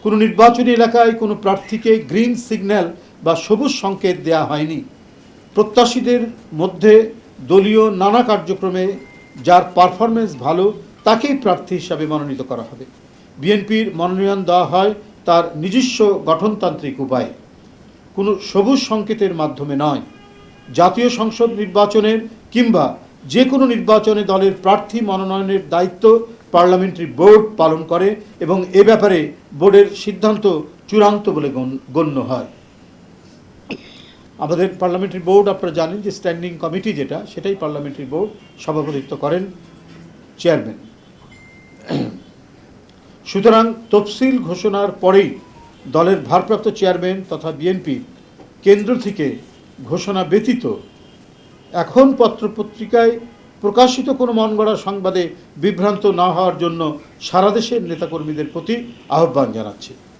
কোনো নির্বাচনী এলাকায় কোনো প্রার্থীকে গ্রিন সিগন্যাল বা সবুজ সংকেত দেয়া হয়নি। প্রত্যাশীদের মধ্যে দলীয় নানা কার্যক্রমে যার পারফরমেন্স ভালো তাকেই প্রার্থী হিসাবে মনোনীত করা হবে। বিএনপির মনোনয়ন দেওয়া হয় তার নিজস্ব গঠনতান্ত্রিক উপায়ে, কোনো সবুজ সংকেতের মাধ্যমে নয়। জাতীয় সংসদ নির্বাচনের কিংবা যে কোনো নির্বাচনে দলের প্রার্থী মনোনয়নের দায়িত্ব পার্লামেন্টারি বোর্ড পালন করে এবং এ ব্যাপারে বোর্ডের সিদ্ধান্ত চূড়ান্ত বলে গণ্য হয়। আমাদের পার্লামেন্টারি বোর্ড আপনারা জানেন যে স্ট্যান্ডিং কমিটি যেটা, সেটাই পার্লামেন্টারি বোর্ড সভাপতিত্ব করেন চেয়ারম্যান। সুতরাং তফসিল ঘোষণার পরেই দলের ভারপ্রাপ্ত চেয়ারম্যান তথা বিএনপি কেন্দ্র থেকে ঘোষণা ব্যতীত এখন পত্রপত্রিকায় প্রকাশিত কোনো মনগড়া সংবাদে বিভ্রান্ত না হওয়ার জন্য সারা দেশের নেতাকর্মীদের প্রতি আহ্বান জানাচ্ছি।